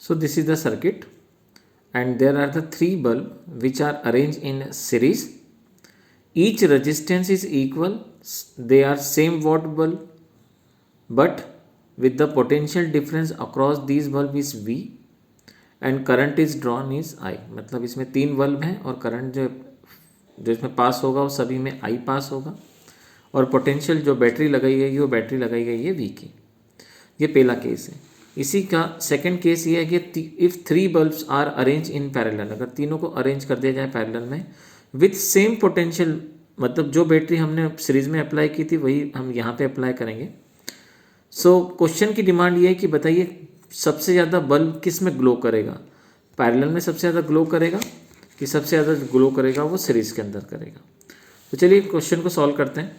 So this is the circuit, and there are the 3 bulbs which are arranged in series. Each resistance is equal, they are same watt bulb, but with the potential difference across these bulb is V and current is drawn is I. मतलब इसमें 3 bulb हैं और current जो इसमें पास होगा वो सभी में I पास होगा, और पोटेंशियल जो बैटरी लगाई गई है वो बैटरी लगाई गई है V की। ये पहला केस है। इसी का सेकंड केस ये है कि if 3 bulbs are arrange in parallel, अगर तीनों को अरेंज कर दिया जाए पैरेलल में विथ सेम पोटेंशियल, मतलब जो बैटरी हमने सीरीज में अप्लाई की थी वही हम यहाँ पे अप्लाई करेंगे। सो क्वेश्चन की डिमांड ये है कि बताइए सबसे ज़्यादा बल्ब किस में ग्लो करेगा, पैरेलल में सबसे ज़्यादा ग्लो करेगा कि सबसे ज़्यादा ग्लो करेगा वो सीरीज़ के अंदर करेगा। तो चलिए क्वेश्चन को सॉल्व करते हैं।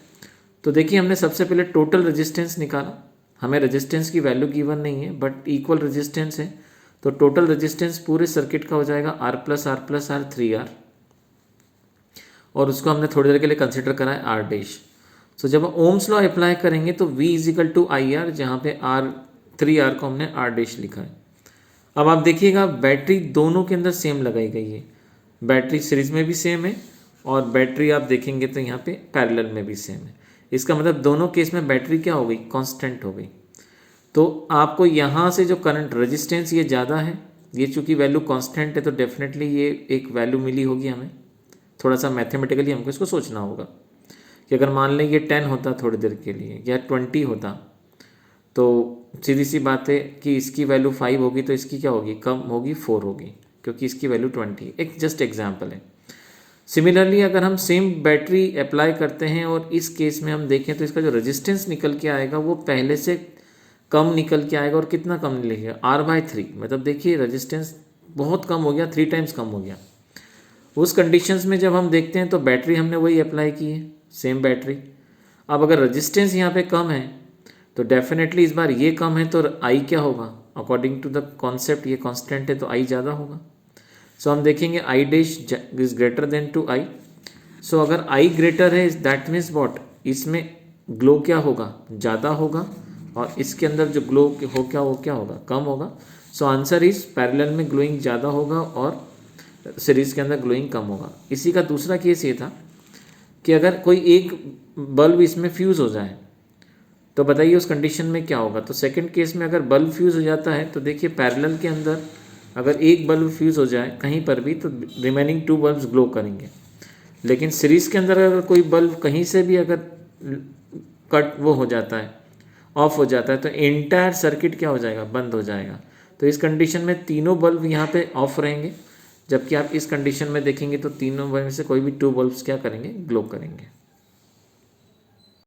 तो देखिए हमने सबसे पहले टोटल रेजिस्टेंस निकाला, हमें रेजिस्टेंस की वैल्यू गिवन नहीं है बट इक्वल रेजिस्टेंस है, तो टोटल रेजिस्टेंस पूरे सर्किट का हो जाएगा R प्लस R 3R, और उसको हमने थोड़ी देर के लिए कंसिडर करा है R डैश। सो जब ओम्स लॉ अप्लाई करेंगे तो V इजिकल टू IR, जहाँ पे R को हमने R डैश लिखा है। अब आप देखिएगा बैटरी दोनों के अंदर सेम लगाई गई है, बैटरी सीरीज में भी सेम है और बैटरी आप देखेंगे तो यहाँ पे पैरेलल में भी सेम है। इसका मतलब दोनों केस में बैटरी क्या हो गई, कांस्टेंट हो गई। तो आपको यहाँ से जो करंट रेजिस्टेंस ये ज़्यादा है, ये चूँकि वैल्यू कांस्टेंट है तो डेफिनेटली ये एक वैल्यू मिली होगी हमें। थोड़ा सा मैथमेटिकली हमको इसको सोचना होगा कि अगर मान लें ये 10 होता थोड़ी देर के लिए या 20 होता, तो सीधी सी बात है कि इसकी वैल्यू 5 होगी तो इसकी क्या होगी, कम होगी, 4 होगी, क्योंकि इसकी वैल्यू 20। एक जस्ट एग्जाम्पल है। सिमिलरली अगर हम सेम बैटरी अप्लाई करते हैं और इस केस में हम देखें तो इसका जो रेजिस्टेंस निकल के आएगा वो पहले से कम निकल के आएगा, और कितना कम निकलेगा, R/3। मतलब देखिए रेजिस्टेंस बहुत कम हो गया, 3 टाइम्स कम हो गया। उस कंडीशंस में जब हम देखते हैं तो बैटरी हमने वही अप्लाई की है, सेम बैटरी। अब अगर रेजिस्टेंस यहाँ पे कम है तो डेफिनेटली इस बार ये कम है तो I क्या होगा, अकॉर्डिंग टू द कॉन्सेप्ट ये कांस्टेंट है तो I ज़्यादा होगा। सो हम देखेंगे I dash is greater than two I। So अगर I ग्रेटर है दैट मीन्स व्हाट, इसमें ग्लो क्या होगा, ज़्यादा होगा, और इसके अंदर जो ग्लो हो क्या वो क्या होगा, कम होगा। सो आंसर इज पैरेलल में ग्लोइंग ज़्यादा होगा और सीरीज़ के अंदर ग्लोइंग कम होगा। इसी का दूसरा केस ये था कि अगर कोई एक बल्ब इसमें फ्यूज़ हो जाए तो बताइए उस कंडीशन में क्या होगा। तो सेकंड केस में अगर बल्ब फ्यूज़ हो जाता है तो देखिए पैरेलल के अंदर अगर एक बल्ब फ्यूज़ हो जाए कहीं पर भी तो रिमेनिंग 2 बल्ब्स ग्लो करेंगे, लेकिन सीरीज़ के अंदर अगर कोई बल्ब कहीं से भी अगर कट वो हो जाता है, ऑफ हो जाता है, तो एंटायर सर्किट क्या हो जाएगा, बंद हो जाएगा। तो इस कंडीशन में तीनों बल्ब यहाँ पे ऑफ रहेंगे, जबकि आप इस कंडीशन में देखेंगे तो तीनों में से कोई भी 2 बल्ब्स क्या करेंगे, ग्लो करेंगे।